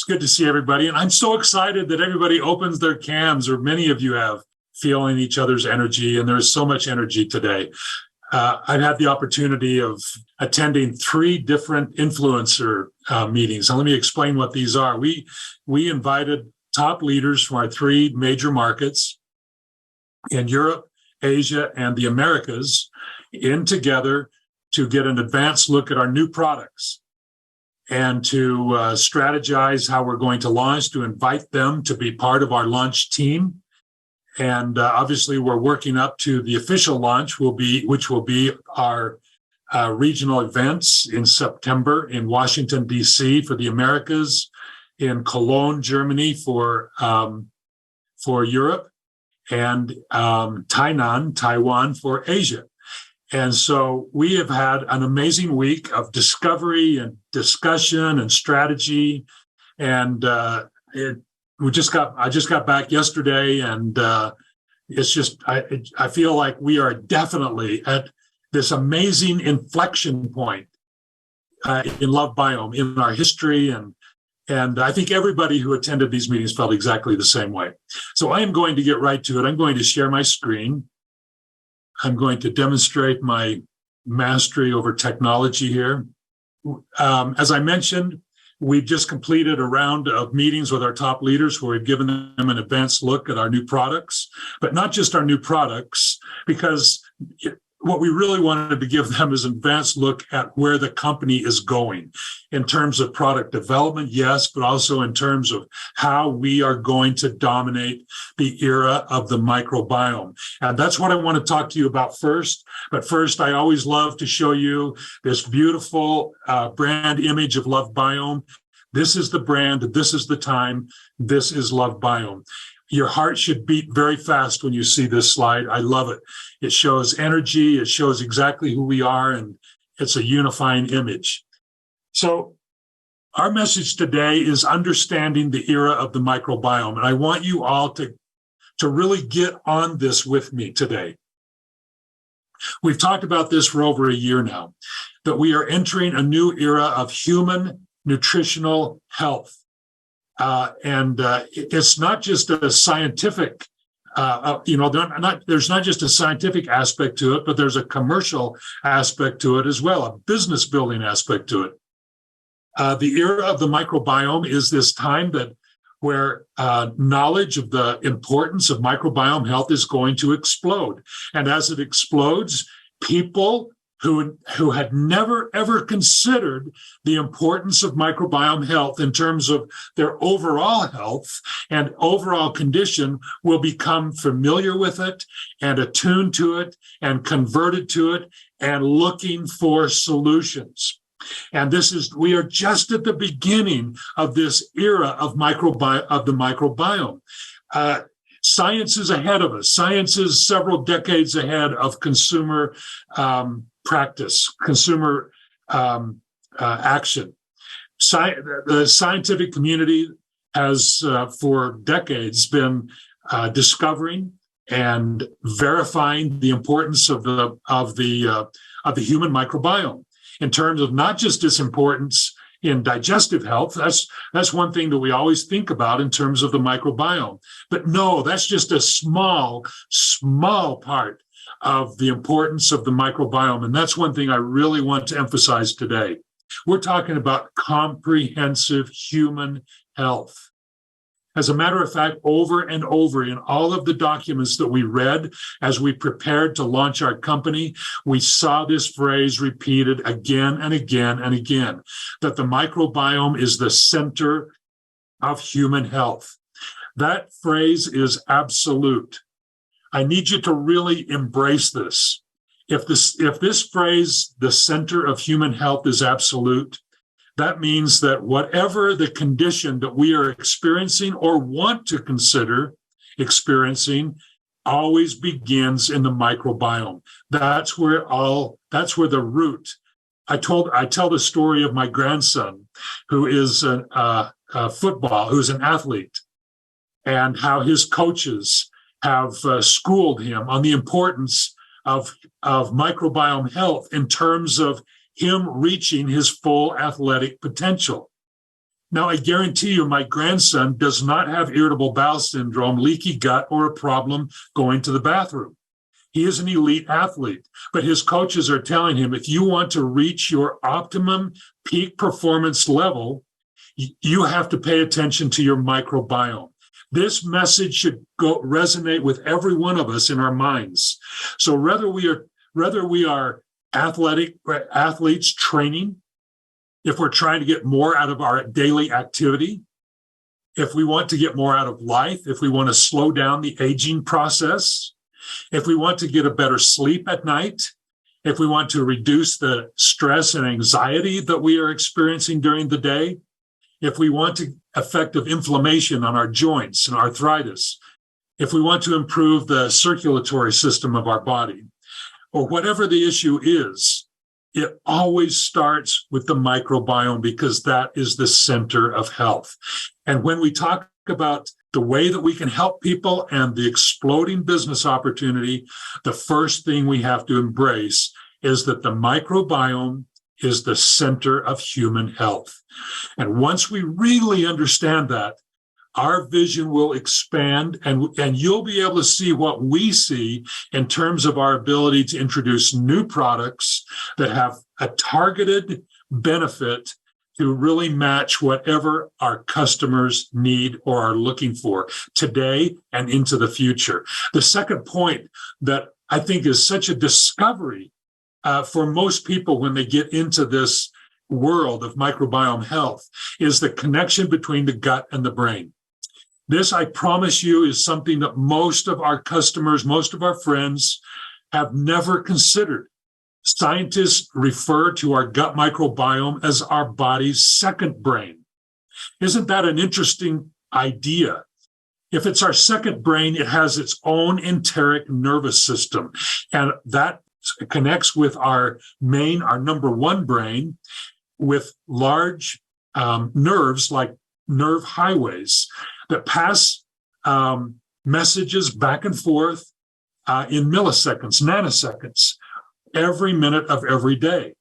It's good to see everybody. And I'm so excited that everybody opens their cans, or many of you have, feeling each other's energy. And there's so much energy today. I've had the opportunity of attending 3 different influencer meetings. And let me explain what these are. We invited top leaders from our 3 major markets in Europe, Asia, and the Americas in together to get an advanced look at our new products and to strategize how we're going to launch, to invite them to be part of our launch team. And obviously, we're working up to the official launch, which will be our regional events in September in Washington, D.C. for the Americas, in Cologne, Germany for Europe, and Tainan, Taiwan for Asia. And so we have had an amazing week of discovery and discussion and strategy. And I just got back yesterday, and it's just I feel like we are definitely at this amazing inflection point in LoveBiome, in our history, and I think everybody who attended these meetings felt exactly the same way. So I am going to get right to it. I'm going to share my screen. I'm going to demonstrate my mastery over technology here. As I mentioned, we've just completed a round of meetings with our top leaders where we've given them an advanced look at our new products, but not just our new products, because what we really wanted to give them is an advanced look at where the company is going in terms of product development, yes, but also in terms of how we are going to dominate the era of the microbiome. And that's what I want to talk to you about first. But first, I always love to show you this beautiful brand image of LoveBiome. This is the brand, this is the time, this is LoveBiome. Your heart should beat very fast when you see this slide. I love it. It shows energy. It shows exactly who we are, and it's a unifying image. So our message today is understanding the era of the microbiome. And I want you all to really get on this with me today. We've talked about this for over a year now, that we are entering a new era of human nutritional health. It's not just a scientific, there's not just a scientific aspect to it, but there's a commercial aspect to it as well, a business building aspect to it. The era of the microbiome is this time where knowledge of the importance of microbiome health is going to explode. And as it explodes, people who had never, ever considered the importance of microbiome health in terms of their overall health and overall condition will become familiar with it and attuned to it and converted to it and looking for solutions. And we are just at the beginning of this era of the microbiome. Science is ahead of us. Science is several decades ahead of consumer practice, consumer action. The scientific community has, for decades, been discovering and verifying the importance of the human microbiome in terms of not just its importance in digestive health. That's one thing that we always think about in terms of the microbiome. But no, that's just a small part of the importance of the microbiome. And that's one thing I really want to emphasize today. We're talking about comprehensive human health. As a matter of fact, over and over in all of the documents that we read as we prepared to launch our company, we saw this phrase repeated again and again and again, that the microbiome is the center of human health. That phrase is absolute. I need you to really embrace this. If this phrase, the center of human health, is absolute, that means that whatever the condition that we are experiencing or want to consider experiencing always begins in the microbiome. That's where the root. I tell the story of my grandson, who is who's an athlete, and how his coaches have schooled him on the importance of microbiome health in terms of him reaching his full athletic potential. Now, I guarantee you my grandson does not have irritable bowel syndrome, leaky gut, or a problem going to the bathroom. He is an elite athlete, but his coaches are telling him, if you want to reach your optimum peak performance level, you have to pay attention to your microbiome. This message should resonate with every one of us in our minds. So whether we are athletes training, if we're trying to get more out of our daily activity, if we want to get more out of life, if we want to slow down the aging process, if we want to get a better sleep at night, if we want to reduce the stress and anxiety that we are experiencing during the day, if we want to effective inflammation on our joints and arthritis, if we want to improve the circulatory system of our body, or whatever the issue is, it always starts with the microbiome because that is the center of health. And when we talk about the way that we can help people and the exploding business opportunity, the first thing we have to embrace is that the microbiome is the center of human health. And once we really understand that, our vision will expand and you'll be able to see what we see in terms of our ability to introduce new products that have a targeted benefit to really match whatever our customers need or are looking for today and into the future. The second point that I think is such a discovery for most people when they get into this world of microbiome health is the connection between the gut and the brain. This, I promise you, is something that most of our customers, most of our friends have never considered. Scientists refer to our gut microbiome as our body's second brain. Isn't that an interesting idea? If it's our second brain, it has its own enteric nervous system, and that connects with our number one brain with large nerves like nerve highways that pass messages back and forth in milliseconds, nanoseconds, every minute of every day.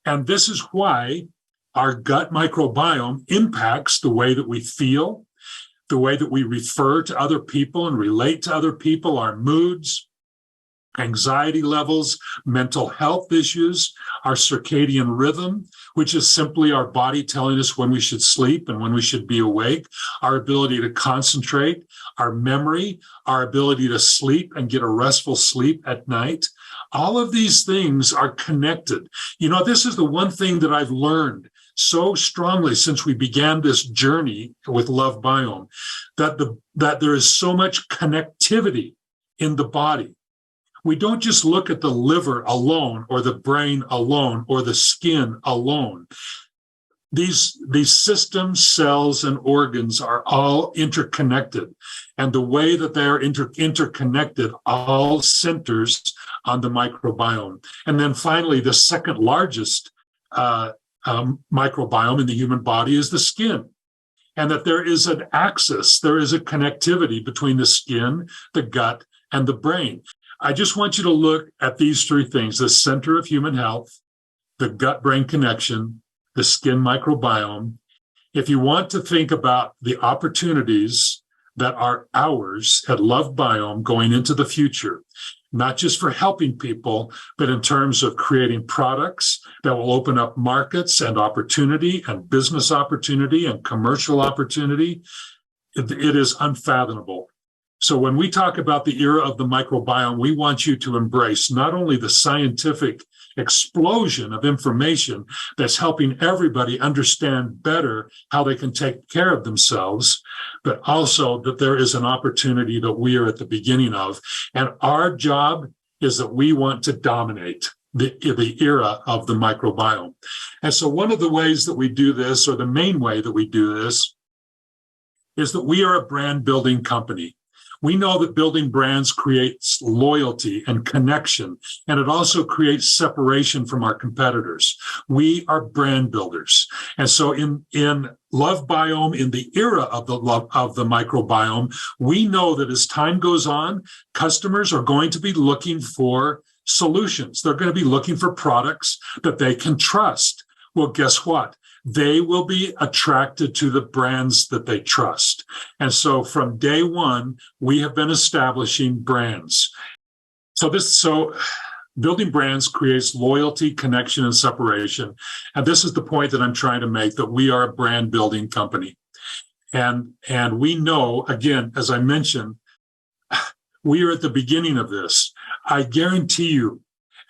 And this is why our gut microbiome impacts the way that we feel, the way that we refer to other people and relate to other people, our moods, anxiety levels, mental health issues, our circadian rhythm, which is simply our body telling us when we should sleep and when we should be awake, our ability to concentrate, our memory, our ability to sleep and get a restful sleep at night. All of these things are connected. You know, this is the one thing that I've learned so strongly since we began this journey with LoveBiome, that there is so much connectivity in the body. We don't just look at the liver alone or the brain alone or the skin alone. These systems, cells, and organs are all interconnected. And the way that they are interconnected all centers on the microbiome. And then finally, the second largest microbiome in the human body is the skin. And that there is an axis, there is a connectivity between the skin, the gut, and the brain. I just want you to look at these three things: the center of human health, the gut-brain connection, the skin microbiome. If you want to think about the opportunities that are ours at LoveBiome going into the future, not just for helping people, but in terms of creating products that will open up markets and opportunity and business opportunity and commercial opportunity, it is unfathomable. So when we talk about the era of the microbiome, we want you to embrace not only the scientific explosion of information that's helping everybody understand better how they can take care of themselves, but also that there is an opportunity that we are at the beginning of. And our job is that we want to dominate the era of the microbiome. And so one of the ways that we do this, or the main way that we do this, is that we are a brand building company. We know that building brands creates loyalty and connection, and it also creates separation from our competitors. We are brand builders. And so in LoveBiome, in the era of the microbiome, we know that as time goes on, customers are going to be looking for solutions. They're going to be looking for products that they can trust. Well, guess what? they will be attracted to the brands that they trust. And so from day one, we have been establishing brands. So building brands creates loyalty, connection, and separation. And this is the point that I'm trying to make, that we are a brand building company. And we know, again, as I mentioned, we are at the beginning of this. I guarantee you,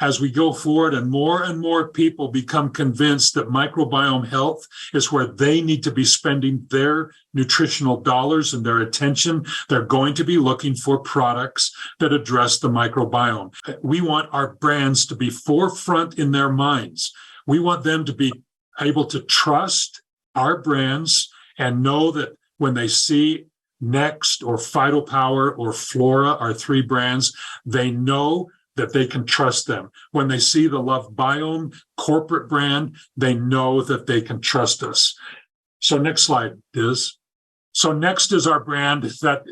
as we go forward and more people become convinced that microbiome health is where they need to be spending their nutritional dollars and their attention, they're going to be looking for products that address the microbiome. We want our brands to be forefront in their minds. We want them to be able to trust our brands and know that when they see Next or PhytoPower or Flora, our three brands, they know that they can trust them. When they see the LoveBiome corporate brand, they know that they can trust us. So next slide is. So Next is our brand that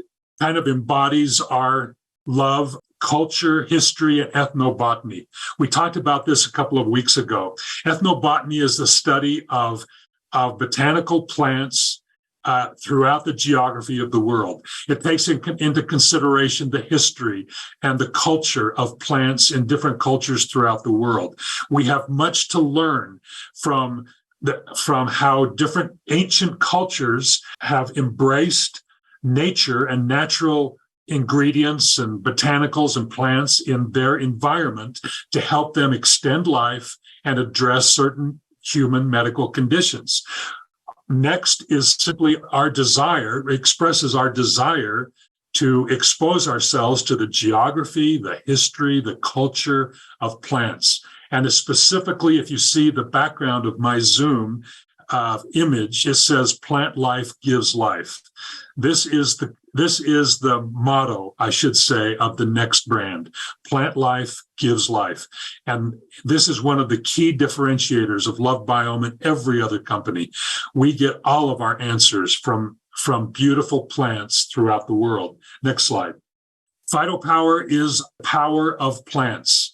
kind of embodies our love, culture, history, and ethnobotany. We talked about this a couple of weeks ago. Ethnobotany is the study of botanical plants throughout the geography of the world. It takes into consideration the history and the culture of plants in different cultures throughout the world. We have much to learn from how different ancient cultures have embraced nature and natural ingredients and botanicals and plants in their environment to help them extend life and address certain human medical conditions. Next is simply our desire, expresses our desire to expose ourselves to the geography, the history, the culture of plants. And specifically, if you see the background of my Zoom image, it says plant life gives life. This is the motto, I should say, of the Next brand. Plant life gives life. And this is one of the key differentiators of LoveBiome and every other company. We get all of our answers from beautiful plants throughout the world. Next slide. PhytoPower is power of plants.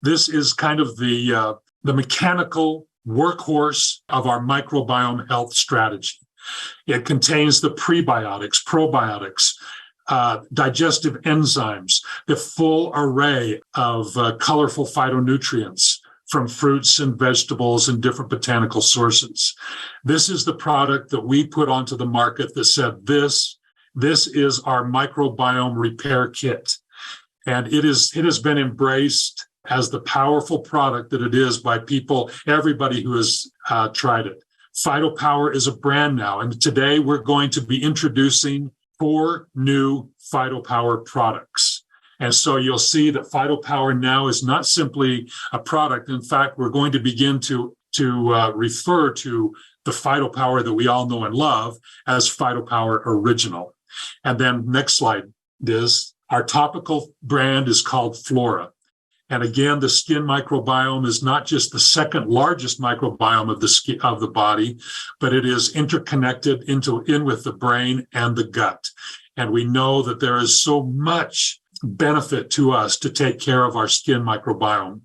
This is kind of the mechanical workhorse of our microbiome health strategy. It contains the prebiotics, probiotics, digestive enzymes, the full array of colorful phytonutrients from fruits and vegetables and different botanical sources. This is the product that we put onto the market that said this is our microbiome repair kit. And it has been embraced as the powerful product that it is by everybody who has tried it. PhytoPower is a brand now, and today we're going to be introducing 4 new PhytoPower products. And so you'll see that PhytoPower now is not simply a product. In fact, we're going to begin to refer to the PhytoPower that we all know and love as PhytoPower Original. And then next slide is our topical brand is called Flora. And again, the skin microbiome is not just the second largest microbiome of the skin, of the body, but it is interconnected in with the brain and the gut. And we know that there is so much benefit to us to take care of our skin microbiome.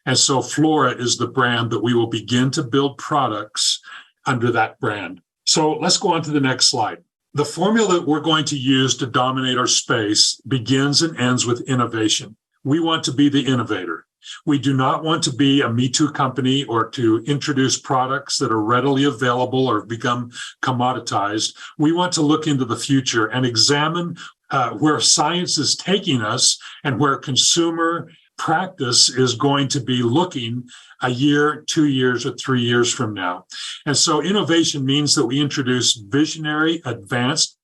And so Flora is the brand that we will begin to build products under that brand. So let's go on to the next slide. The formula that we're going to use to dominate our space begins and ends with innovation. We want to be the innovator. We do not want to be a Me Too company or to introduce products that are readily available or become commoditized. We want to look into the future and examine where science is taking us and where consumer practice is going to be looking a year, 2 years, or 3 years from now. And so innovation means that we introduce visionary, advanced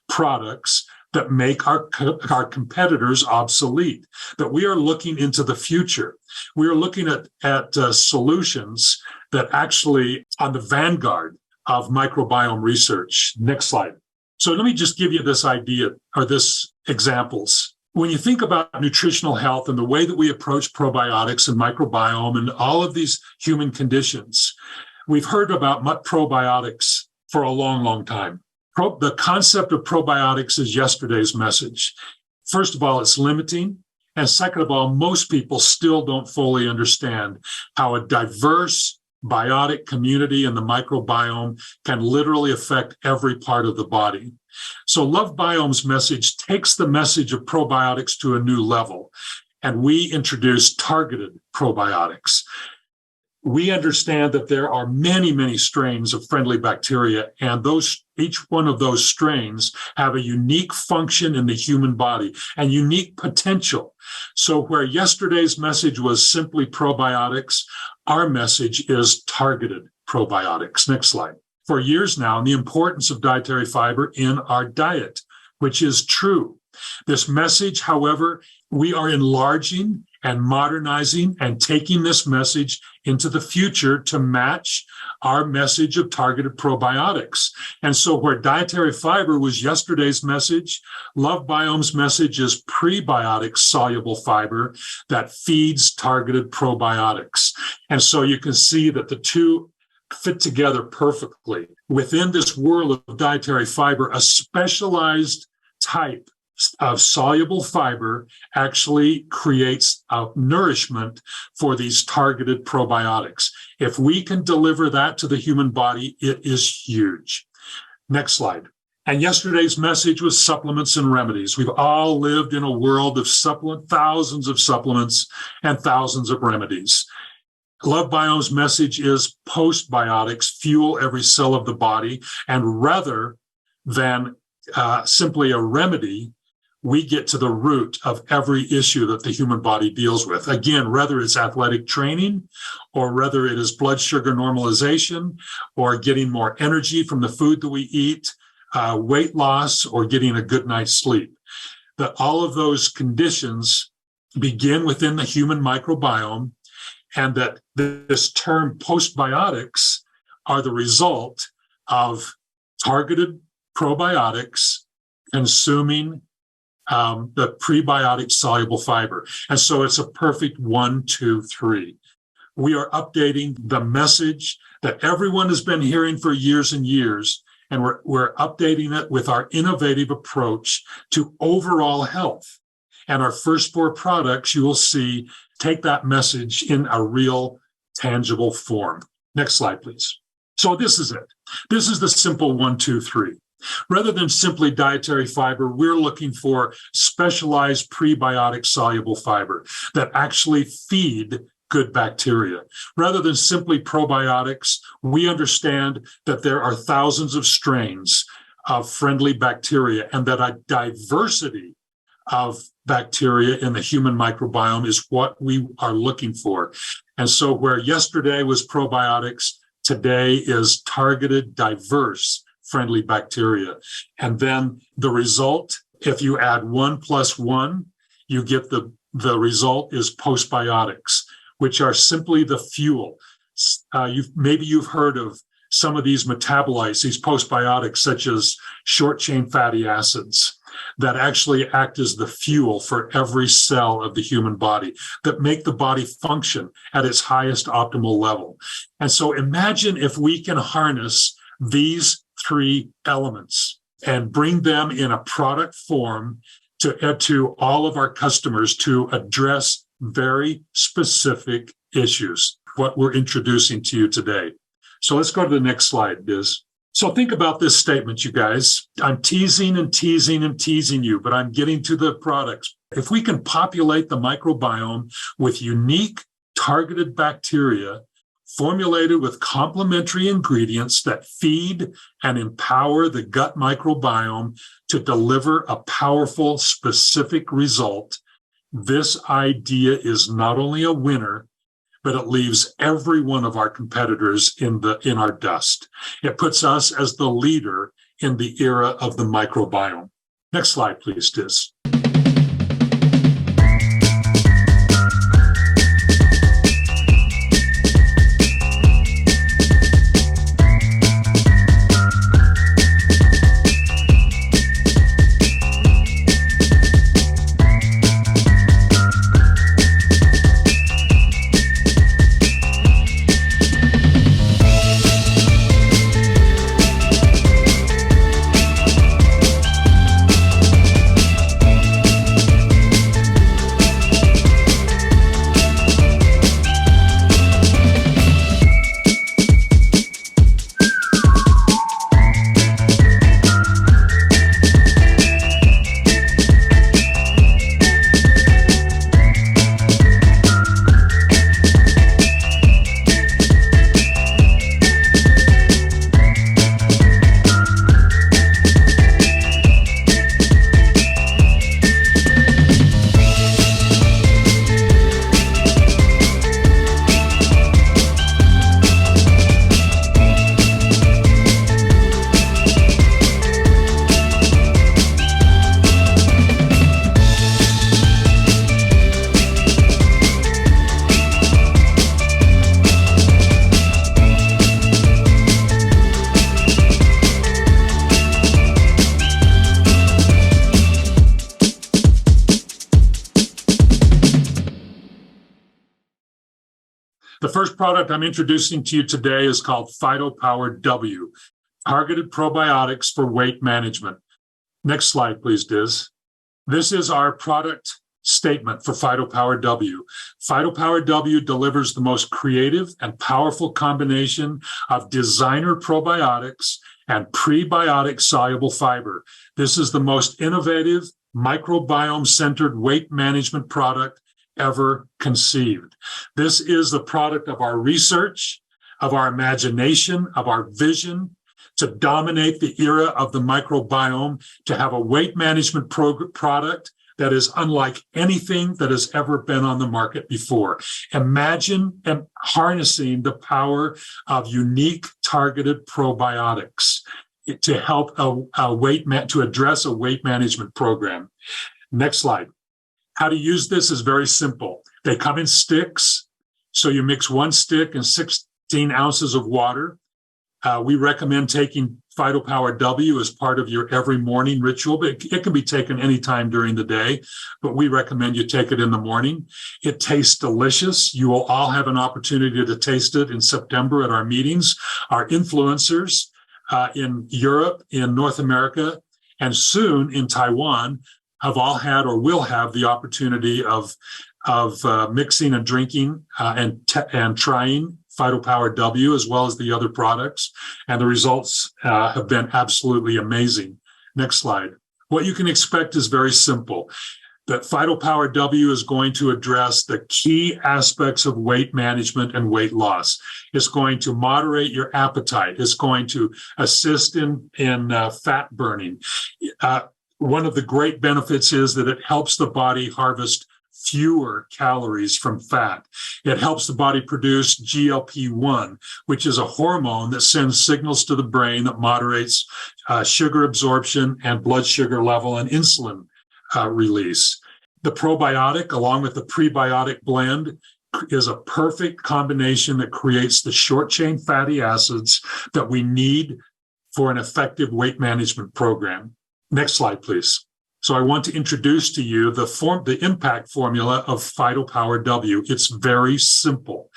products that make our competitors obsolete, that we are looking into the future. We are looking at solutions that actually on the vanguard of microbiome research. Next slide. So let me just give you this idea or this examples. When you think about nutritional health and the way that we approach probiotics and microbiome and all of these human conditions, we've heard about probiotics for a long, long time. The concept of probiotics is yesterday's message. First of all, it's limiting. And second of all, most people still don't fully understand how a diverse biotic community and the microbiome can literally affect every part of the body. So LoveBiome's message takes the message of probiotics to a new level, and we introduce targeted probiotics. We understand that there are many, many strains of friendly bacteria, and each one of those strains have a unique function in the human body and unique potential. So where yesterday's message was simply probiotics, our message is targeted probiotics. Next slide. For years now, the importance of dietary fiber in our diet, which is true. This message, however, we are enlarging and modernizing and taking this message into the future to match our message of targeted probiotics. And so where dietary fiber was yesterday's message, LoveBiome's message is prebiotic soluble fiber that feeds targeted probiotics. And so you can see that the two fit together perfectly. Within this world of dietary fiber, a specialized type of soluble fiber actually creates a nourishment for these targeted probiotics. If we can deliver that to the human body, it is huge. Next slide. And yesterday's message was supplements and remedies. We've all lived in a world of thousands of supplements and thousands of remedies. LoveBiome's message is postbiotics fuel every cell of the body, and rather than simply a remedy, we get to the root of every issue that the human body deals with. Again, whether it's athletic training, or whether it is blood sugar normalization, or getting more energy from the food that we eat, weight loss, or getting a good night's sleep. That all of those conditions begin within the human microbiome, and that this term postbiotics are the result of targeted probiotics consuming the prebiotic soluble fiber. And so it's a perfect 1, 2, 3. We are updating the message that everyone has been hearing for years and years, and we're updating it with our innovative approach to overall health. And our first 4 products, you will see, take that message in a real, tangible form. Next slide, please. So this is it. This is the simple 1, 2, 3. Rather than simply dietary fiber, we're looking for specialized prebiotic soluble fiber that actually feed good bacteria. Rather than simply probiotics, we understand that there are thousands of strains of friendly bacteria, and that a diversity of bacteria in the human microbiome is what we are looking for. And so where yesterday was probiotics, today is targeted, diverse, friendly bacteria. And then the result, if you add 1 + 1, you get the result is postbiotics, which are simply the fuel. Maybe you've heard of some of these metabolites, these postbiotics, such as short-chain fatty acids, that actually act as the fuel for every cell of the human body, that make the body function at its highest optimal level. And so imagine if we can harness these 3 elements and bring them in a product form to all of our customers to address very specific issues, what we're introducing to you today. So let's go to the next slide, Biz. So think about this statement, you guys. I'm teasing and teasing and teasing you, but I'm getting to the products. If we can populate the microbiome with unique targeted bacteria formulated with complementary ingredients that feed and empower the gut microbiome to deliver a powerful, specific result, this idea is not only a winner, but it leaves every one of our competitors in our dust. It puts us as the leader in the era of the microbiome. Next slide, please, Diz. first product I'm introducing to you today is called PhytoPower W, targeted probiotics for weight management. Next slide, please, Diz. This is our product statement for PhytoPower W. PhytoPower W delivers the most creative and powerful combination of designer probiotics and prebiotic soluble fiber. This is the most innovative microbiome-centered weight management product ever conceived. This is the product of our research, of our imagination, of our vision to dominate the era of the microbiome, to have a weight management product that is unlike anything that has ever been on the market before. Imagine harnessing the power of unique targeted probiotics to help to address a weight management program. Next slide. How to use this is very simple. They come in sticks. So you mix one stick and 16 ounces of water. We recommend taking PhytoPower W as part of your every morning ritual, but it can be taken anytime during the day, but we recommend you take it in the morning. It tastes delicious. You will all have an opportunity to taste it in September at our meetings. Our influencers in Europe, in North America, and soon in Taiwan have all had or will have the opportunity of mixing and drinking and trying PhytoPower W as well as the other products, and the results have been absolutely amazing. Next slide. What you can expect is very simple. That PhytoPower W is going to address the key aspects of weight management and weight loss. It's going to moderate your appetite. It's going to assist in fat burning. One of the great benefits is that it helps the body harvest fewer calories from fat. It helps the body produce GLP-1, which is a hormone that sends signals to the brain that moderates sugar absorption and blood sugar level and insulin release. The probiotic, along with the prebiotic blend, is a perfect combination that creates the short-chain fatty acids that we need for an effective weight management program. Next slide, please. So I want to introduce to you the impact formula of PhytoPower W. It's very simple.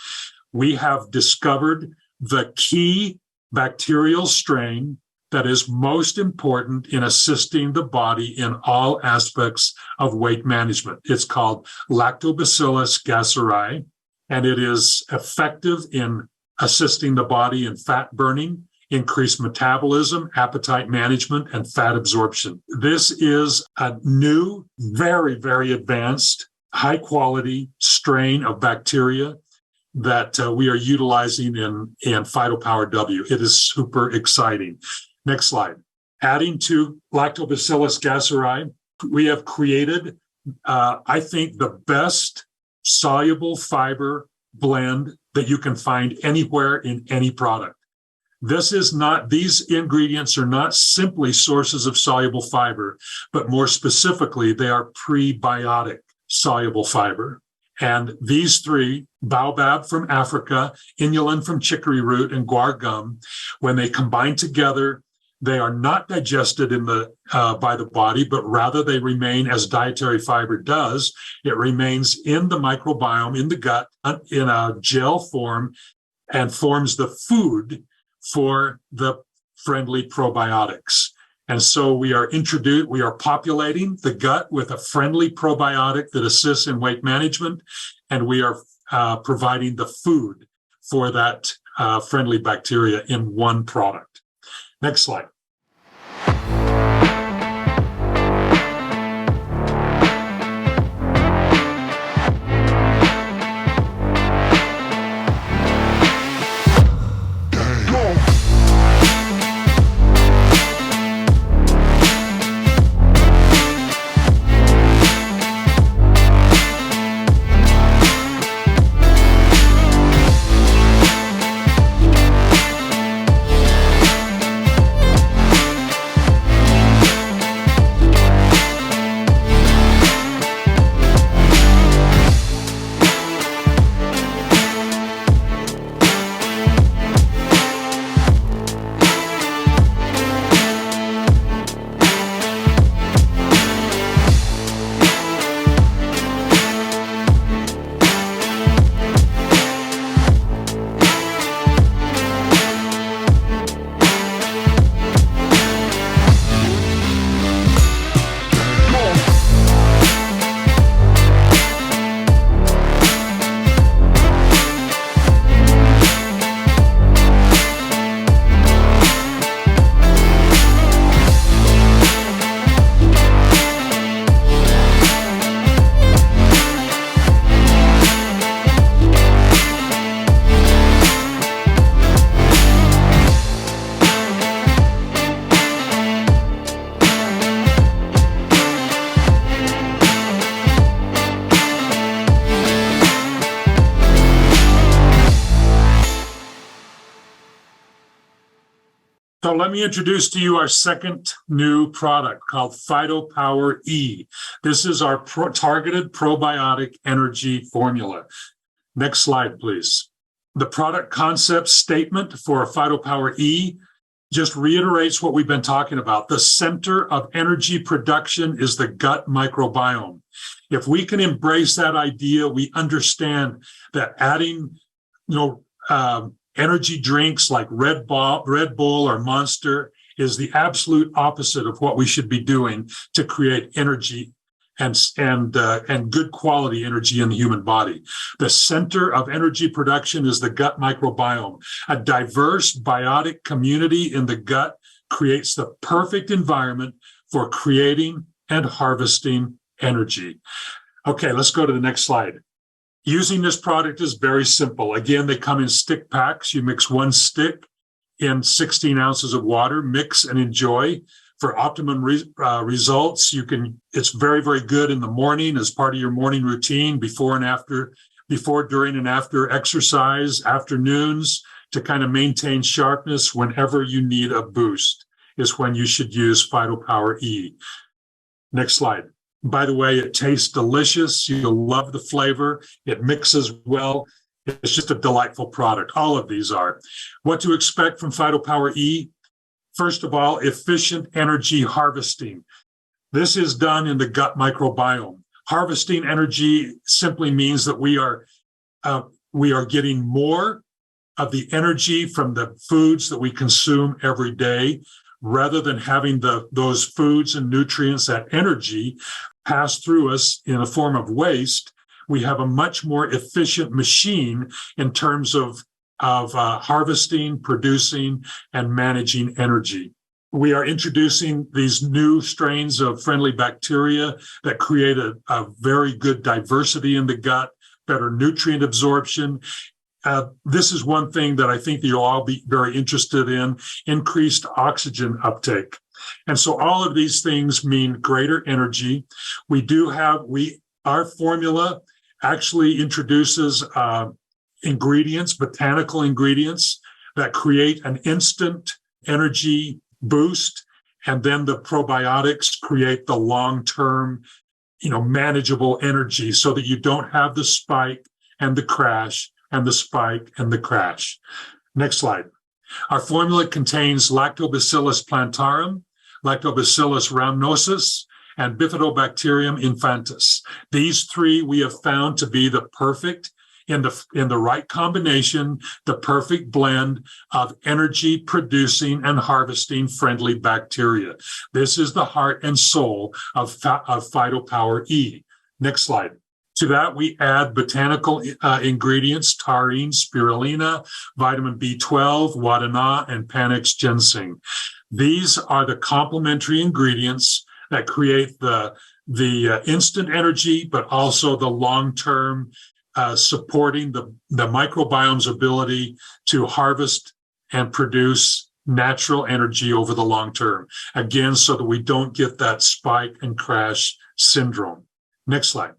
We have discovered the key bacterial strain that is most important in assisting the body in all aspects of weight management. It's called Lactobacillus gasseri, and it is effective in assisting the body in fat burning, increased metabolism, appetite management, and fat absorption. This is a new, very, very advanced, high-quality strain of bacteria that we are utilizing in PhytoPower W. It is super exciting. Next slide. Adding to Lactobacillus gasseri, we have created, I think, the best soluble fiber blend that you can find anywhere in any product. These ingredients are not simply sources of soluble fiber, but more specifically, they are prebiotic soluble fiber. And these three, baobab from Africa, inulin from chicory root, and guar gum, when they combine together, they are not digested by the body, but rather they remain as dietary fiber does. It remains in the microbiome, in the gut, in a gel form, and forms the food for the friendly probiotics. And so we are populating the gut with a friendly probiotic that assists in weight management, and we are providing the food for that friendly bacteria in one product. Next slide. So let me introduce to you our second new product called PhytoPower E. This is our targeted probiotic energy formula. Next slide, please. The product concept statement for PhytoPower E just reiterates what we've been talking about. The center of energy production is the gut microbiome. If we can embrace that idea, we understand that adding, energy drinks like Red Bull or Monster is the absolute opposite of what we should be doing to create energy and good quality energy in the human body. The center of energy production is the gut microbiome. A diverse biotic community in the gut creates the perfect environment for creating and harvesting energy. Okay, let's go to the next slide. Using this product is very simple. Again, they come in stick packs. You mix one stick in 16 ounces of water, mix and enjoy. For optimum results, it's very, very good in the morning as part of your morning routine, before, during, and after exercise, afternoons, to kind of maintain sharpness whenever you need a boost is when you should use PhytoPower E. Next slide. By the way, it tastes delicious. You'll love the flavor. It mixes well. It's just a delightful product. All of these are. What to expect from PhytoPower E? First of all, efficient energy harvesting. This is done in the gut microbiome. Harvesting energy simply means that we are getting more of the energy from the foods that we consume every day, rather than having those foods and nutrients, that energy, pass through us in a form of waste. We have a much more efficient machine in terms of harvesting, producing, and managing energy. We are introducing these new strains of friendly bacteria that create a very good diversity in the gut, better nutrient absorption. This is one thing that I think that you'll all be very interested in: increased oxygen uptake. And so all of these things mean greater energy. Our formula actually introduces ingredients, botanical ingredients, that create an instant energy boost. And then the probiotics create the long-term, manageable energy, so that you don't have the spike and the crash and the spike and the crash. Next slide. Our formula contains Lactobacillus plantarum, Lactobacillus rhamnosus, and Bifidobacterium infantis. These three we have found to be the perfect, in the right combination, the perfect blend of energy producing and harvesting friendly bacteria. This is the heart and soul of PhytoPower E. Next slide. To that, we add botanical ingredients: taurine, spirulina, vitamin B12, wadana, and Panax ginseng. These are the complementary ingredients that create the instant energy, but also the long-term supporting the microbiome's ability to harvest and produce natural energy over the long term. Again, so that we don't get that spike and crash syndrome. Next slide.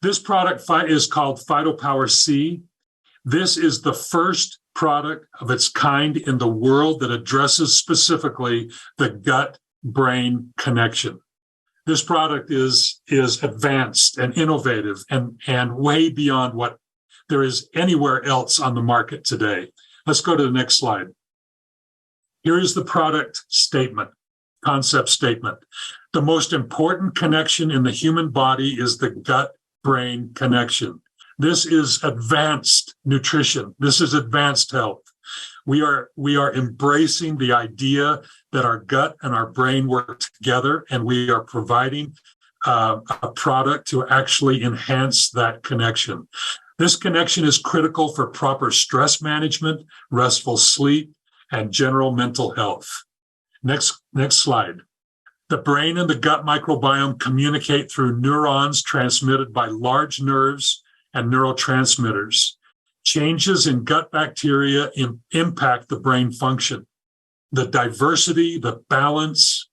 This product is called PhytoPower C. This is the first product of its kind in the world that addresses specifically the gut-brain connection. This product is advanced and innovative and way beyond what there is anywhere else on the market today. Let's go to the next slide. Here is the product statement, concept statement. The most important connection in the human body is the gut-brain connection. This is advanced nutrition. This is advanced health. We are embracing the idea that our gut and our brain work together, and we are providing a product to actually enhance that connection. This connection is critical for proper stress management, restful sleep, and general mental health. Next slide. The brain and the gut microbiome communicate through neurons transmitted by large nerves and neurotransmitters. Changes in gut bacteria impact the brain function. The diversity, the balance,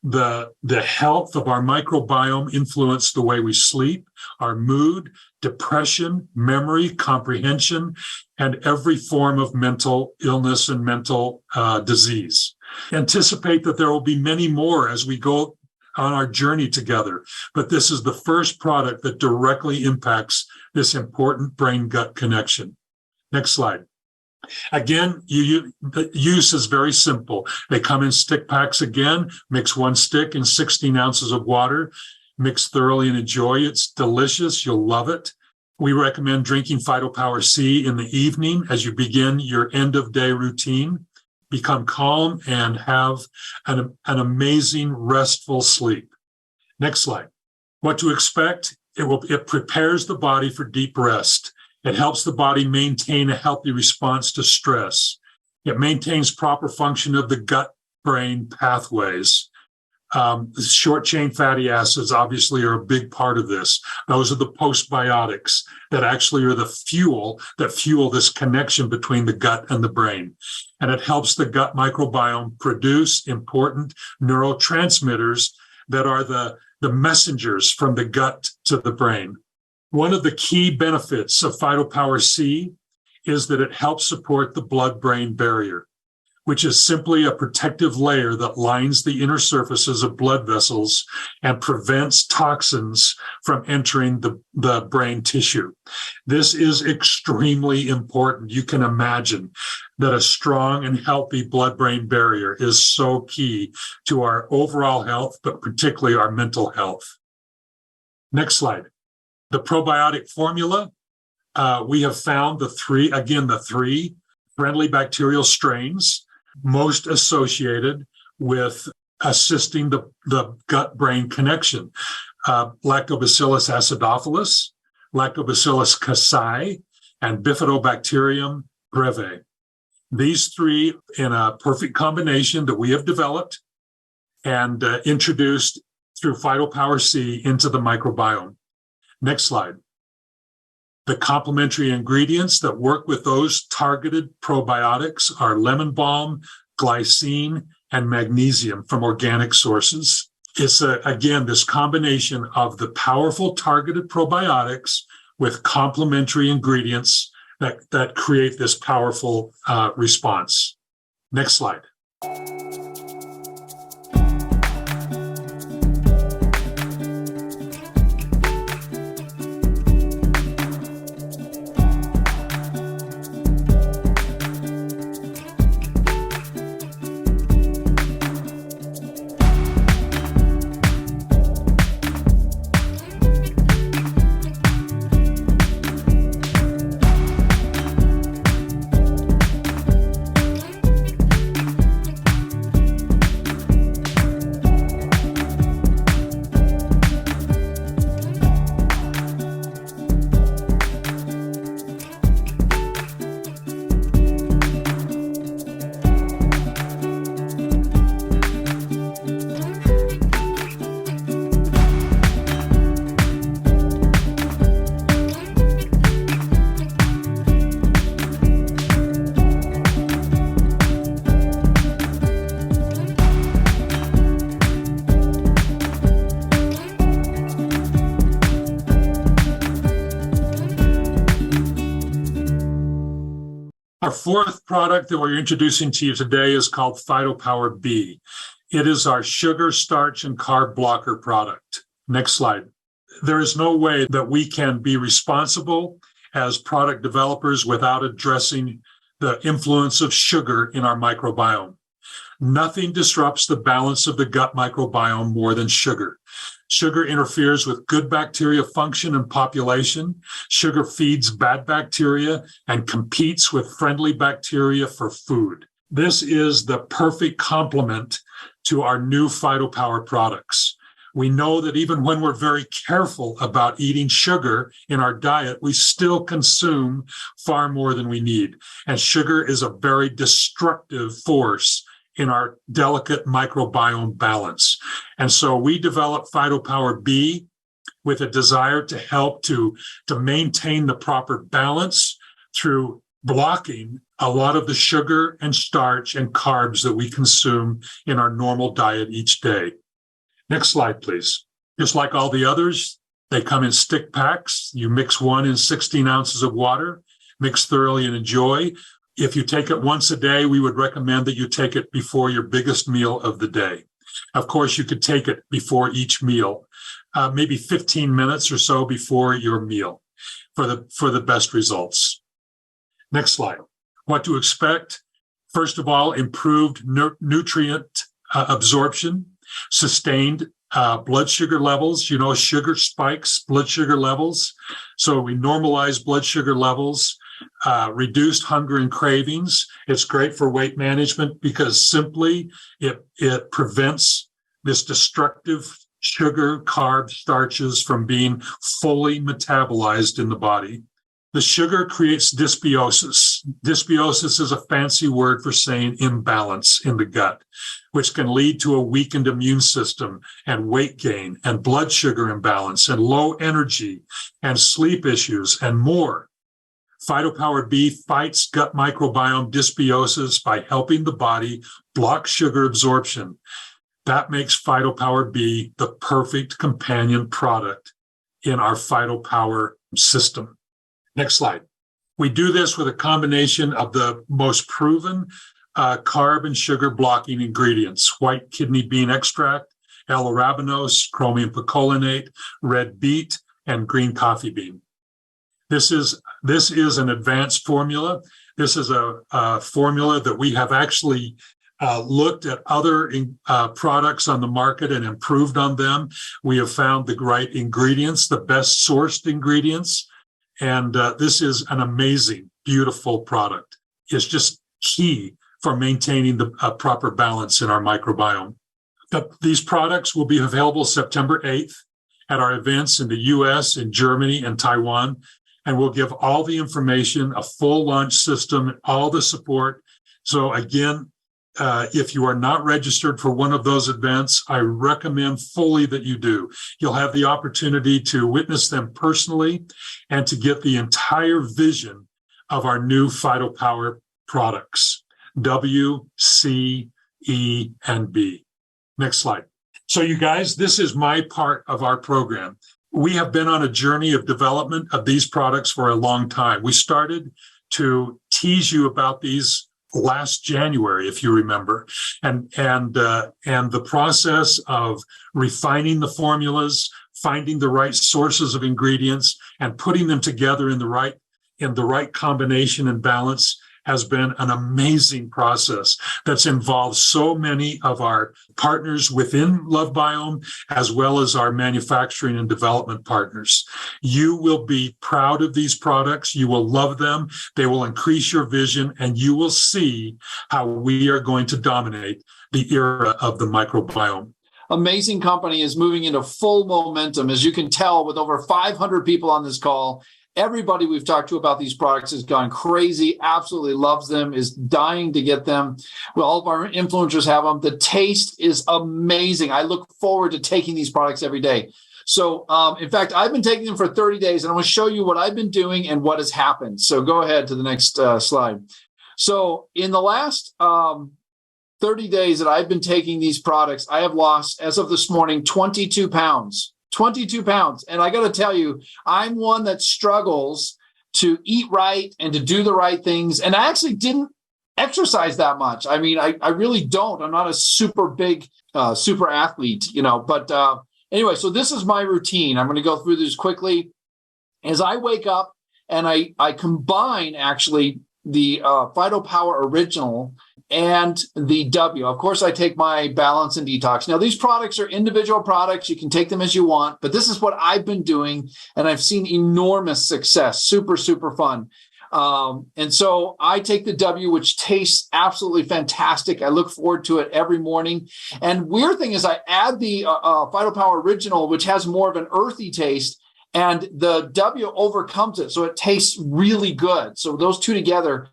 the health of our microbiome influence the way we sleep, our mood, depression, memory, comprehension, and every form of mental illness and mental disease. Anticipate that there will be many more as we go on our journey together, but this is the first product that directly impacts this important brain-gut connection. Next slide. Again, the use is very simple. They come in stick packs again. Mix 1 stick in 16 ounces of water. Mix thoroughly and enjoy. It's delicious. You'll love it. We recommend drinking PhytoPower C in the evening as you begin your end-of-day routine. Become calm and have an amazing, restful sleep. Next slide. What to expect? It prepares the body for deep rest. It helps the body maintain a healthy response to stress. It maintains proper function of the gut-brain pathways. Short-chain fatty acids obviously are a big part of this. Those are the postbiotics that actually are the fuel that fuel this connection between the gut and the brain. And it helps the gut microbiome produce important neurotransmitters that are the messengers from the gut to the brain. One of the key benefits of PhytoPower C is that it helps support the blood-brain barrier, which is simply a protective layer that lines the inner surfaces of blood vessels and prevents toxins from entering the brain tissue. This is extremely important. You can imagine that a strong and healthy blood-brain barrier is so key to our overall health, but particularly our mental health. Next slide. The probiotic formula, we have found the three friendly bacterial strains most associated with assisting the gut-brain connection. Lactobacillus acidophilus, Lactobacillus casei, and Bifidobacterium breve. These three in a perfect combination that we have developed and introduced through PhytoPower C into the microbiome. Next slide. The complementary ingredients that work with those targeted probiotics are lemon balm, glycine, and magnesium from organic sources. It's, again, this combination of the powerful targeted probiotics with complementary ingredients that create this powerful response. Next slide. fourth product that we're introducing to you today is called PhytoPower B. It is our sugar, starch, and carb blocker product. Next slide. There is no way that we can be responsible as product developers without addressing the influence of sugar in our microbiome. Nothing disrupts the balance of the gut microbiome more than sugar. Sugar interferes with good bacteria function and population. Sugar feeds bad bacteria and competes with friendly bacteria for food. This is the perfect complement to our new PhytoPower products. We know that even when we're very careful about eating sugar in our diet, we still consume far more than we need. And sugar is a very destructive force in our delicate microbiome balance. And so we developed PhytoPower B with a desire to help to maintain the proper balance through blocking a lot of the sugar and starch and carbs that we consume in our normal diet each day. Next slide, please. Just like all the others, they come in stick packs. You mix one in 16 ounces of water, mix thoroughly and enjoy. If you take it once a day, we would recommend that you take it before your biggest meal of the day. Of course, you could take it before each meal, maybe 15 minutes or so before your meal for the best results. Next slide. What to expect? First of all, improved nutrient absorption, sustained blood sugar levels. You know, sugar spikes blood sugar levels. So we normalize blood sugar levels, reduced hunger and cravings. It's great for weight management because simply it prevents this destructive sugar, carbs, starches from being fully metabolized in the body. The sugar creates dysbiosis. Dysbiosis is a fancy word for saying imbalance in the gut, which can lead to a weakened immune system and weight gain and blood sugar imbalance and low energy and sleep issues and more. PhytoPower B fights gut microbiome dysbiosis by helping the body block sugar absorption. That makes PhytoPower B the perfect companion product in our PhytoPower system. Next slide. We do this with a combination of the most proven carb and sugar blocking ingredients: white kidney bean extract, L-arabinose, chromium picolinate, red beet, and green coffee bean. This is an advanced formula. This is a formula that we have actually looked at other products on the market and improved on them. We have found the right ingredients, the best sourced ingredients. And this is an amazing, beautiful product. It's just key for maintaining the proper balance in our microbiome. These products will be available September 8th at our events in the US, in Germany, and Taiwan. And we'll give all the information, a full launch system, all the support. So again, if you are not registered for one of those events, I recommend fully that you do. You'll have the opportunity to witness them personally and to get the entire vision of our new PhytoPower products, W, C, E, and B. Next slide. So you guys, this is my part of our program. We have been on a journey of development of these products for a long time. We started to tease you about these last January, if you remember, and the process of refining the formulas, finding the right sources of ingredients, and putting them together in the right combination and balance has been an amazing process that's involved so many of our partners within LoveBiome, as well as our manufacturing and development partners. You will be proud of these products. You will love them. They will increase your vision, and you will see how we are going to dominate the era of the microbiome. Amazing company is moving into full momentum. As you can tell, with over 500 people on this call, everybody we've talked to about these products has gone crazy, absolutely loves them, is dying to get them. Well, all of our influencers have them. The taste is amazing. I look forward to taking these products every day. So, in fact, I've been taking them for 30 days, and I'm going to show you what I've been doing and what has happened. So go ahead to the next slide. So in the last 30 days that I've been taking these products, I have lost, as of this morning, 22 pounds. 22 pounds. And I got to tell you, I'm one that struggles to eat right and to do the right things. And I actually didn't exercise that much. I mean, I really don't. I'm not a super big, super athlete, but anyway, so this is my routine. I'm going to go through this quickly. As I wake up and I combine actually the PhytoPower Original and the W. Of course, I take my Balance and Detox. Now, these products are individual products. You can take them as you want, but this is what I've been doing, and I've seen enormous success. Super, super fun. And so I take the W, which tastes absolutely fantastic. I look forward to it every morning. And weird thing is I add the PhytoPower Original, which has more of an earthy taste, and the W overcomes it. So it tastes really good. So those two together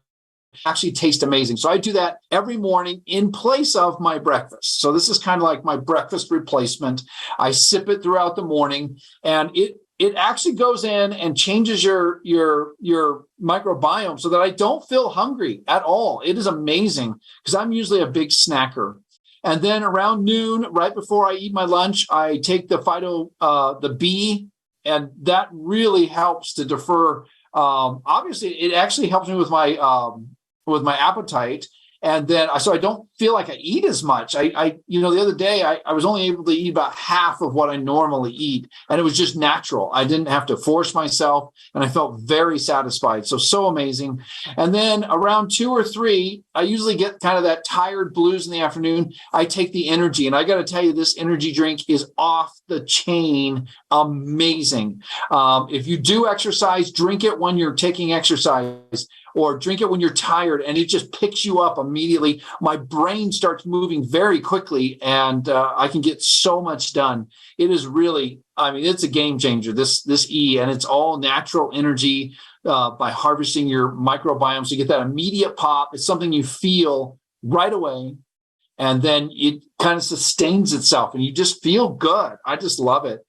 actually taste amazing. So I do that every morning in place of my breakfast. So this is kind of like my breakfast replacement. I sip it throughout the morning, and it actually goes in and changes your microbiome so that I don't feel hungry at all. It is amazing because I'm usually a big snacker. And then around noon, right before I eat my lunch, I take the B, and that really helps to defer. Obviously, it actually helps me with my appetite. And then, so I don't feel like I eat as much. The other day, I was only able to eat about half of what I normally eat. And it was just natural. I didn't have to force myself. And I felt very satisfied. So amazing. And then around 2 or 3, I usually get kind of that tired blues in the afternoon. I take the energy. And I got to tell you, this energy drink is off the chain amazing. If you do exercise, drink it when you're taking exercise, or drink it when you're tired, and it just picks you up immediately. My brain starts moving very quickly, and I can get so much done. It is really, it's a game changer, this E, and it's all natural energy by harvesting your microbiome. So you get that immediate pop. It's something you feel right away, and then it kind of sustains itself, and you just feel good. I just love it.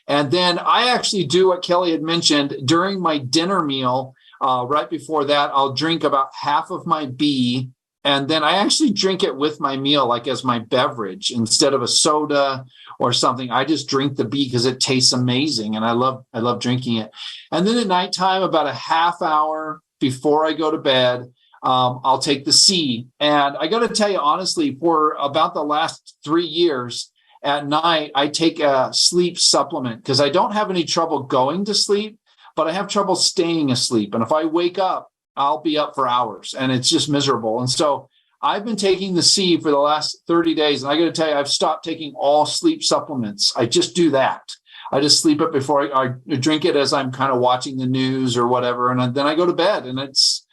And then I actually do what Kelly had mentioned during my dinner meal. Right before that, I'll drink about half of my B, and then I actually drink it with my meal, like as my beverage. Instead of a soda or something, I just drink the B because it tastes amazing, and I love drinking it. And then at nighttime, about a half hour before I go to bed, I'll take the C. And I got to tell you, honestly, for about the last 3 years, at night, I take a sleep supplement because I don't have any trouble going to sleep, but I have trouble staying asleep. And if I wake up, I'll be up for hours, and it's just miserable. And so I've been taking the C for the last 30 days. And I got to tell you, I've stopped taking all sleep supplements. I just do that. I just sleep it before I drink it as I'm kind of watching the news or whatever. And then I go to bed, and it's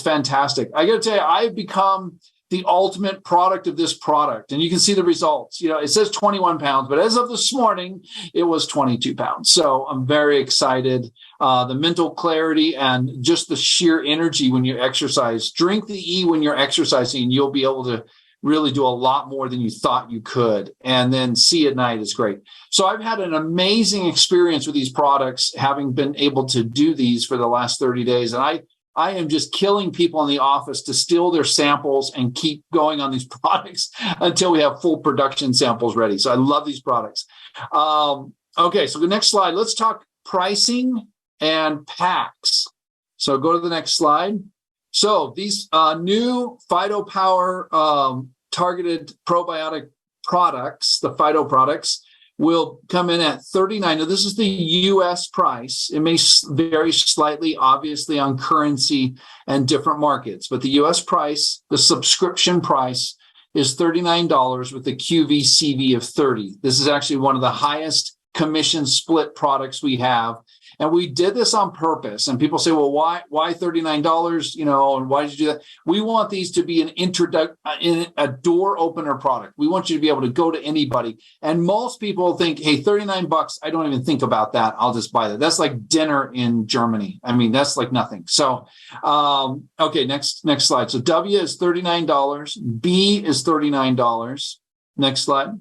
fantastic. I got to tell you, I've become the ultimate product of this product. And you can see the results. It says 21 pounds, but as of this morning, it was 22 pounds. So I'm very excited. The mental clarity and just the sheer energy when you exercise. Drink the E when you're exercising, and you'll be able to really do a lot more than you thought you could. And then C at night is great. So I've had an amazing experience with these products, having been able to do these for the last 30 days. And I am just killing people in the office to steal their samples and keep going on these products until we have full production samples ready. So I love these products. Okay, so the next slide, let's talk pricing and packs. So go to the next slide. So these new PhytoPower targeted probiotic products, the Phyto products, will come in at $39. Now, this is the U.S. price. It may vary slightly, obviously, on currency and different markets, but the U.S. price, the subscription price, is $39 with a QVCV of 30. This is actually one of the highest commission split products we have. And we did this on purpose. And people say, well, why $39? And why did you do that? We want these to be a door opener product. We want you to be able to go to anybody. And most people think, hey, $39, I don't even think about that. I'll just buy that. That's like dinner in Germany. That's like nothing. So, okay, next slide. So W is $39. B is $39. Next slide.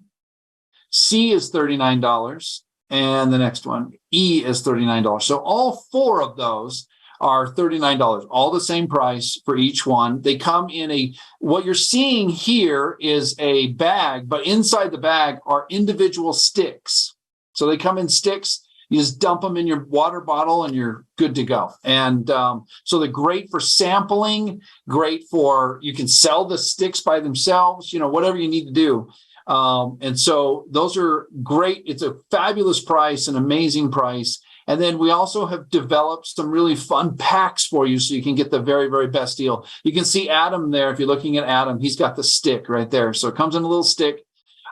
C is $39. And the next one, E, is $39. So all 4 of those are $39, all the same price for each one. They come in what you're seeing here is a bag, but inside the bag are individual sticks. So they come in sticks, You just dump them in your water bottle and you're good to go. And so they're great for sampling, great for, you can sell the sticks by themselves, whatever you need to do. And so those are great. It's a fabulous price, an amazing price. And then we also have developed some really fun packs for you so you can get the very, very best deal. You can see Adam there. If you're looking at Adam, he's got the stick right there. So it comes in a little stick.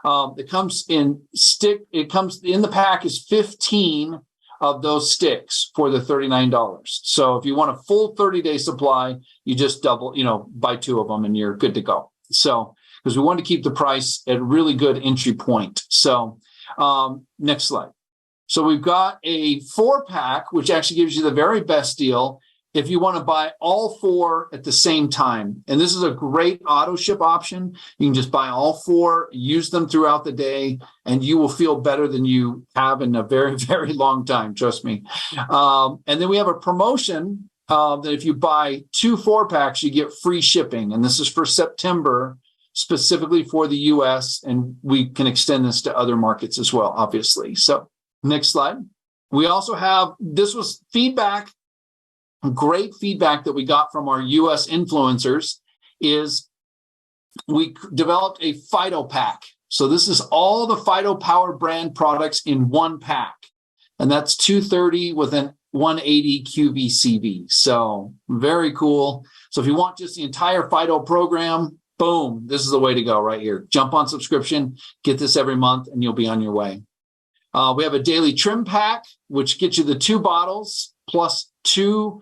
It comes in the pack is 15 of those sticks for the $39. So if you want a full 30-day supply, you just double, buy 2 of them and you're good to go. So, because we want to keep the price at a really good entry point. So next slide. So we've got a 4-pack, which actually gives you the very best deal if you want to buy all 4 at the same time. And this is a great auto ship option. You can just buy all 4, use them throughout the day, and you will feel better than you have in a very, very long time. Trust me. And then we have a promotion that if you buy 2 4-packs, you get free shipping. And this is for September, specifically for the US. And we can extend this to other markets as well, obviously. So next slide. We also have, this was feedback, great feedback that we got from our US influencers, is we developed a Phyto pack. So this is all the PhytoPower brand products in one pack. And that's 230 with an 180 QVCV. So very cool. So if you want just the entire Phyto program, boom, this is the way to go right here. Jump on subscription, get this every month, and you'll be on your way. We have a daily trim pack, which gets you the 2 bottles plus 2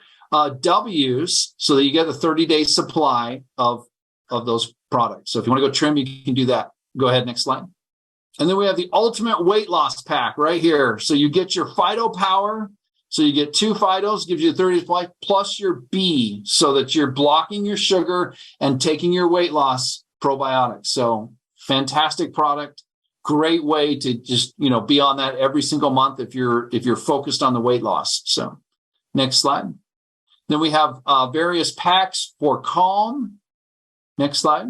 W's, so that you get a 30-day supply of those products. So if you want to go trim, you can do that. Go ahead, next slide. And then we have the ultimate weight loss pack right here. So you get your PhytoPower. So you get 2 Phytos, gives you a 30-day supply, plus your B, so that you're blocking your sugar and taking your weight loss probiotics. So fantastic product. Great way to just, be on that every single month if you're focused on the weight loss. So next slide. Then we have various packs for Calm. Next slide.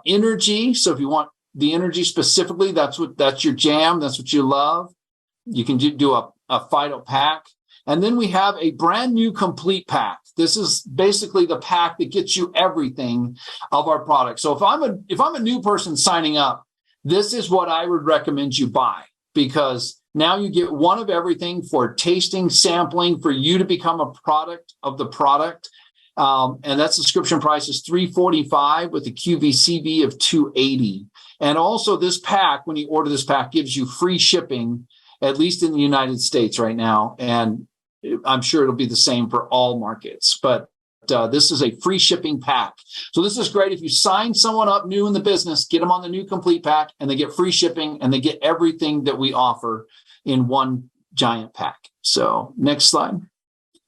Energy. So if you want the energy specifically, that's your jam. That's what you love. You can do a Phyto pack. And then we have a brand new complete pack. This is basically the pack that gets you everything of our product. So if I'm a new person signing up, this is what I would recommend you buy, because now you get one of everything for tasting, sampling, for you to become a product of the product. And that subscription price is $345 with a QVCV of $280. And also this pack, when you order this pack, gives you free shipping, at least in the United States right now. And I'm sure it'll be the same for all markets. But this is a free shipping pack. So this is great. If you sign someone up new in the business, get them on the new complete pack, and they get free shipping, and they get everything that we offer in one giant pack. So next slide.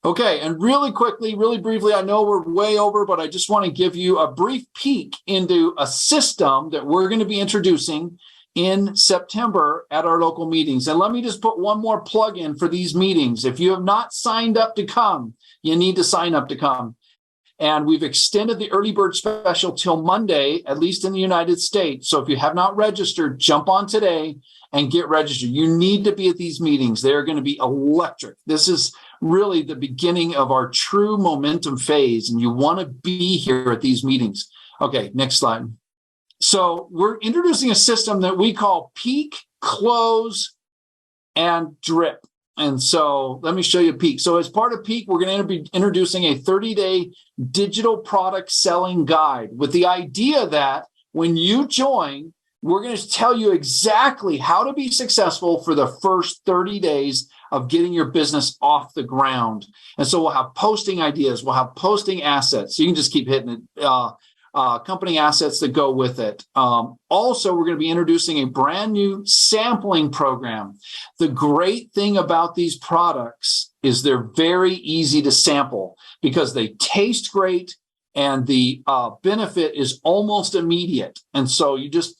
Okay, and really quickly, really briefly, I know we're way over, but I just want to give you a brief peek into a system that we're going to be introducing in September at our local meetings. And let me just put one more plug in for these meetings. If you have not signed up to come, you need to sign up to come. And we've extended the early bird special till Monday, at least in the United States. So if you have not registered, jump on today and get registered. You need to be at these meetings. They're going to be electric. This is really the beginning of our true momentum phase, and you want to be here at these meetings. Okay, next slide. So we're introducing a system that we call peak, close, and drip. And so let me show you Peak. So as part of Peak, we're going to be introducing a 30-day digital product selling guide with the idea that when you join, we're going to tell you exactly how to be successful for the first 30 days of getting your business off the ground. And so we'll have posting ideas, we'll have posting assets. So you can just keep hitting it. Company assets that go with it. Also, we're going to be introducing a brand new sampling program. The great thing about these products is they're very easy to sample because they taste great and the benefit is almost immediate. And so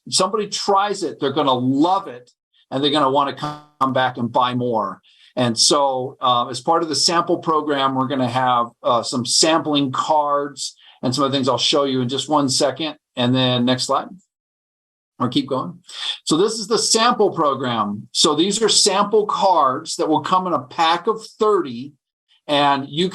somebody tries it, they're going to love it, and they're going to want to come back and buy more. And so as part of the sample program, we're going to have some sampling cards and some of the things I'll show you in just one second. And then next slide. or keep going. So this is the sample program. So these are sample cards that will come in a pack of 30. And you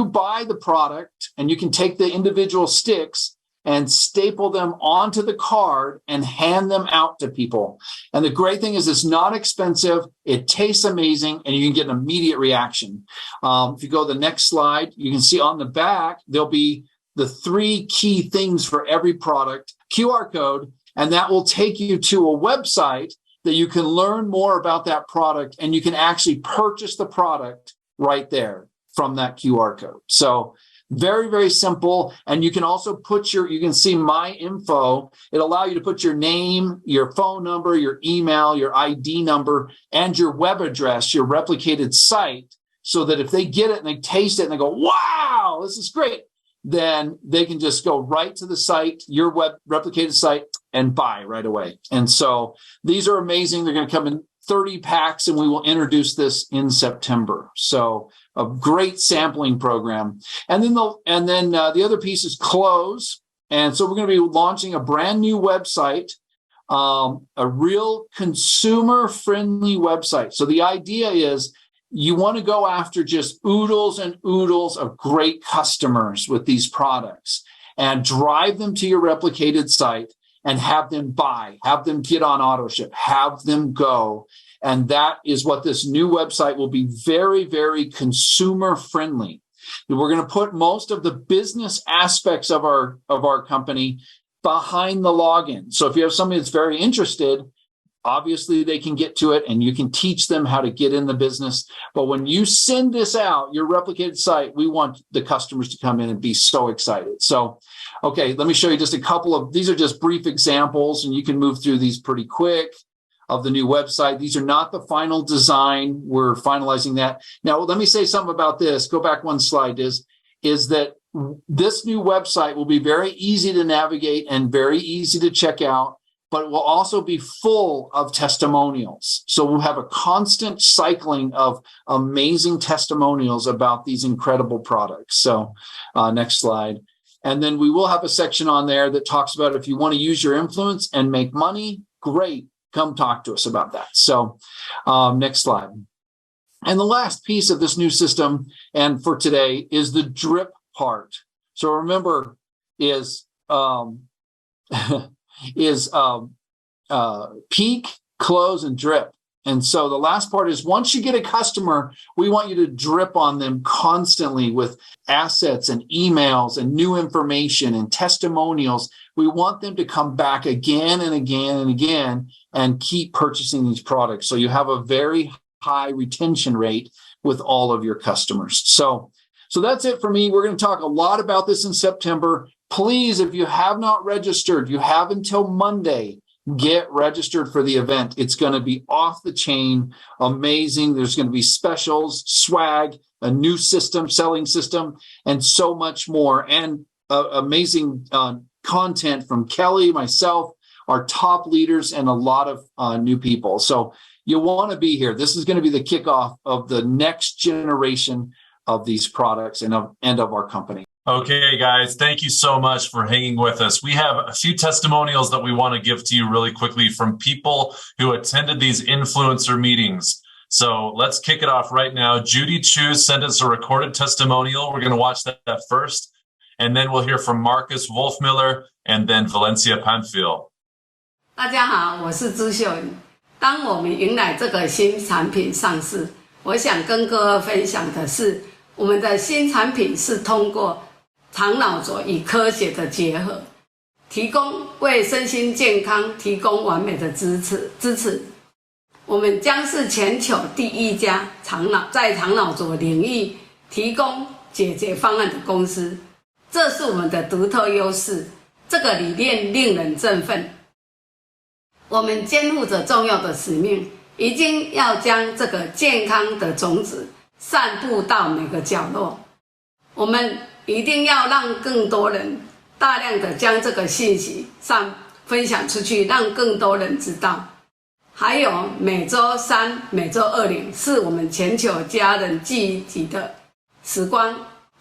buy the product and you can take the individual sticks and staple them onto the card and hand them out to people. And the great thing is it's not expensive, it tastes amazing, and you can get an immediate reaction. If you go to the next slide, you can see on the back, there'll be the 3 key things for every product, QR code, and that will take you to a website that you can learn more about that product, and you can actually purchase the product right there from that QR code. So very, very simple. And you can also you can see my info. It'll allow you to put your name, your phone number, your email, your ID number, and your web address, your replicated site, so that if they get it and they taste it and they go, wow, this is great, then they can just go right to the site, your web replicated site, and buy right away. And so these are amazing. They're going to come in 30 packs, and we will introduce this in September. So a great sampling program. And then the other piece is clothes. And so we're going to be launching a brand new website, a real consumer-friendly website. So the idea is you want to go after just oodles and oodles of great customers with these products and drive them to your replicated site and have them buy, have them get on auto ship, have them go. And that is what this new website will be, very, very consumer friendly. We're going to put most of the business aspects of our company behind the login. So if you have somebody that's very interested, obviously they can get to it and you can teach them how to get in the business. But when you send this out, your replicated site, we want the customers to come in and be so excited. So, okay, let me show you just a couple of, these are just brief examples, and you can move through these pretty quick, of the new website. These are not the final design. We're finalizing that. Now, let me say something about this. Go back one slide, is that this new website will be very easy to navigate and very easy to check out, but it will also be full of testimonials. So we'll have a constant cycling of amazing testimonials about these incredible products. So next slide. And then we will have a section on there that talks about if you want to use your influence and make money, great. Come talk to us about that. So next slide. And the last piece of this new system, and for today, is the drip part. So remember, is peak, close, and drip. And so the last part is, once you get a customer, we want you to drip on them constantly with assets and emails and new information and testimonials. We want them to come back again and again and again and keep purchasing these products. So you have a very high retention rate with all of your customers. So that's it for me. We're going to talk a lot about this in September. Please, if you have not registered, you have until Monday. Get registered for the event. It's going to be off the chain, amazing. There's going to be specials, swag, a new system, selling system, and so much more. And amazing content from Kelly, myself, our top leaders, and a lot of new people. So you want to be here. This is going to be the kickoff of the next generation of these products and of our company. Okay, guys, thank you so much for hanging with us. We have a few testimonials that we want to give to you really quickly from people who attended these influencer meetings. So let's kick it off right now. Judy Chu sent us a recorded testimonial. We're going to watch that first, and then we'll hear from Marcus Wolfmiller and then Valencia Pamphile. 大家好，我是朱秀颖。当我们迎来这个新产品上市，我想跟各位分享的是，我们的新产品是通过肠脑轴与科学的结合，提供为身心健康提供完美的支持。我们将是全球第一家在肠脑轴领域提供解决方案的公司，这是我们的独特优势。这个理念令人振奋。我们肩负着重要的使命，一定要将这个健康的种子散布到每个角落。我们一定要让更多人大量的将这个信息分享出去，让更多人知道。还有每周3、每周20是我们全球家人聚集的时光，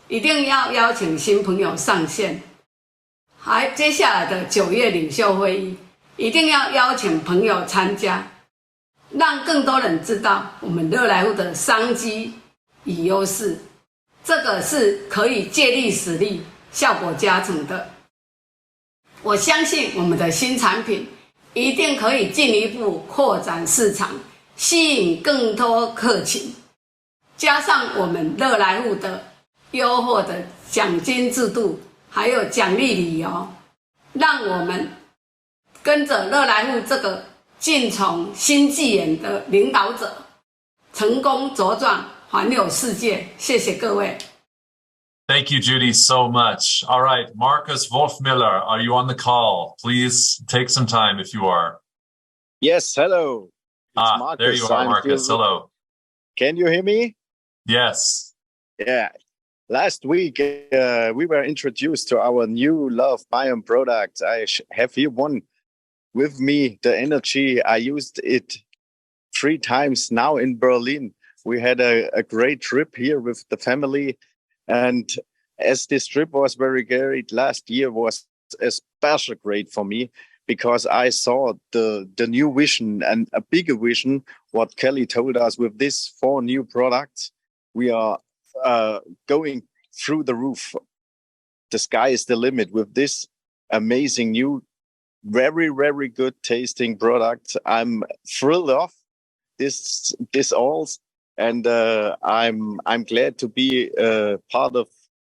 一定要邀请新朋友上线。接下来的9月领袖会议，一定要邀请朋友参加，让更多人知道我们乐来户的商机与优势。这个是可以借力使力，效果加成的。我相信我们的新产品一定可以进一步扩展市场，吸引更多客群。加上我们乐来户的优厚的奖金制度，还有奖励理由，让我们跟着乐来户这个进从新纪元的领导者，成功茁壮，环游世界。谢谢各位。Thank you, Judy, so much. All right, Marcus Wolfmiller, are you on the call? Please take some time if you are. Yes, hello. It's Marcus. There you are, Marcus. Hello. Can you hear me? Yes. Yeah. Last week, we were introduced to our new LoveBiome product. I have here one with me, the energy. I used it 3 times now in Berlin. We had a great trip here with the family. And as this trip was very great, last year was especially great for me because I saw the new vision and a bigger vision, what Kelly told us with these 4 new products. We are going through the roof. The sky is the limit with this amazing new, very, very good tasting product. I'm thrilled of this all. And I'm glad to be part of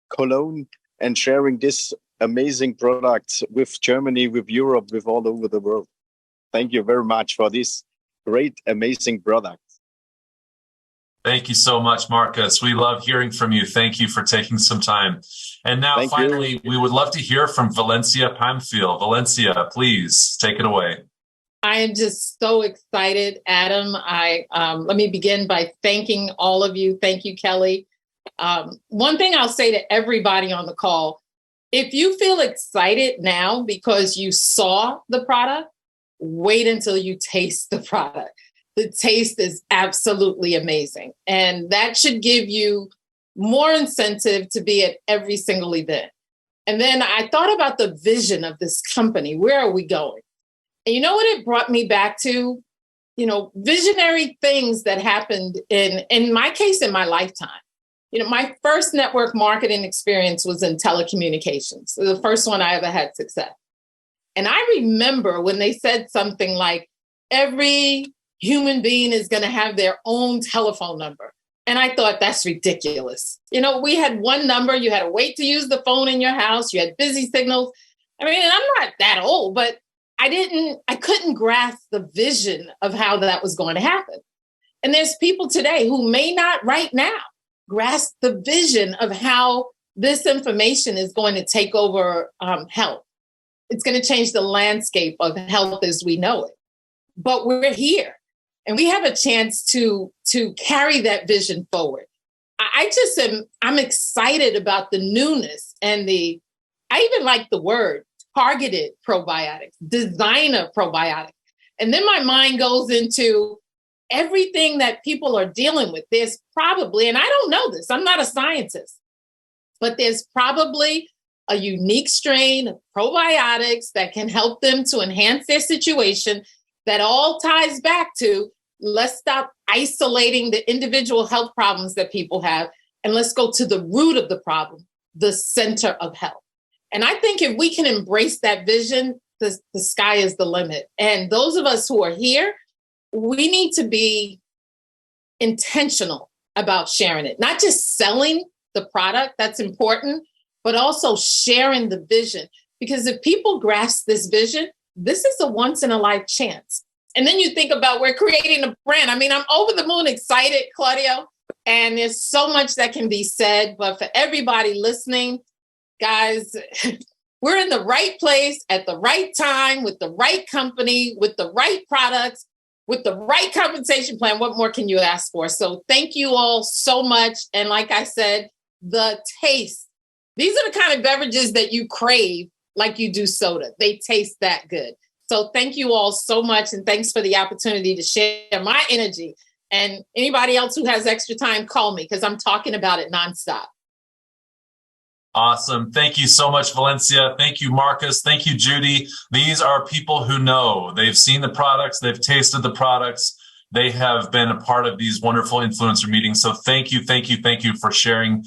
Cologne and sharing this amazing product with Germany, with Europe, with all over the world. Thank you very much for this great, amazing product. Thank you so much, Marcus. We love hearing from you. Thank you for taking some time. And now, finally, we would love to hear from Valencia Pamphile. Valencia, please take it away. I am just so excited, Adam. Let me begin by thanking all of you. Thank you, Kelly. One thing I'll say to everybody on the call, if you feel excited now because you saw the product, wait until you taste the product. The taste is absolutely amazing. And that should give you more incentive to be at every single event. And then I thought about the vision of this company. Where are we going? And you know what it brought me back to? You know, visionary things that happened in my case, in my lifetime. You know, my first network marketing experience was in telecommunications. It was the first one I ever had success. And I remember when they said something like, every human being is going to have their own telephone number. And I thought, that's ridiculous. You know, we had one number. You had to wait to use the phone in your house. You had busy signals. I mean, I'm not that old, but I couldn't grasp the vision of how that was going to happen. And there's people today who may not right now grasp the vision of how this information is going to take over health. It's going to change the landscape of health as we know it. But we're here and we have a chance to carry that vision forward. I'm excited about the newness and I even like the word targeted probiotics, designer probiotics. And then my mind goes into everything that people are dealing with. There's probably, and I don't know this, I'm not a scientist, but there's probably a unique strain of probiotics that can help them to enhance their situation. That all ties back to, let's stop isolating the individual health problems that people have, and let's go to the root of the problem, the center of health. And I think if we can embrace that vision, the sky is the limit. And those of us who are here, we need to be intentional about sharing it, not just selling the product, that's important, but also sharing the vision. Because if people grasp this vision, this is a once in a life chance. And then you think about, we're creating a brand. I mean, I'm over the moon excited, Claudio, and there's so much that can be said. But for everybody listening, guys, we're in the right place at the right time with the right company, with the right products, with the right compensation plan. What more can you ask for? So thank you all so much. And like I said, the taste, these are the kind of beverages that you crave like you do soda. They taste that good. So thank you all so much. And thanks for the opportunity to share my energy. And anybody else who has extra time, call me because I'm talking about it nonstop. Awesome. Thank you so much, Valencia. Thank you, Marcus. Thank you, Judy. These are people who know. They've seen the products. They've tasted the products. They have been a part of these wonderful influencer meetings. So thank you for sharing.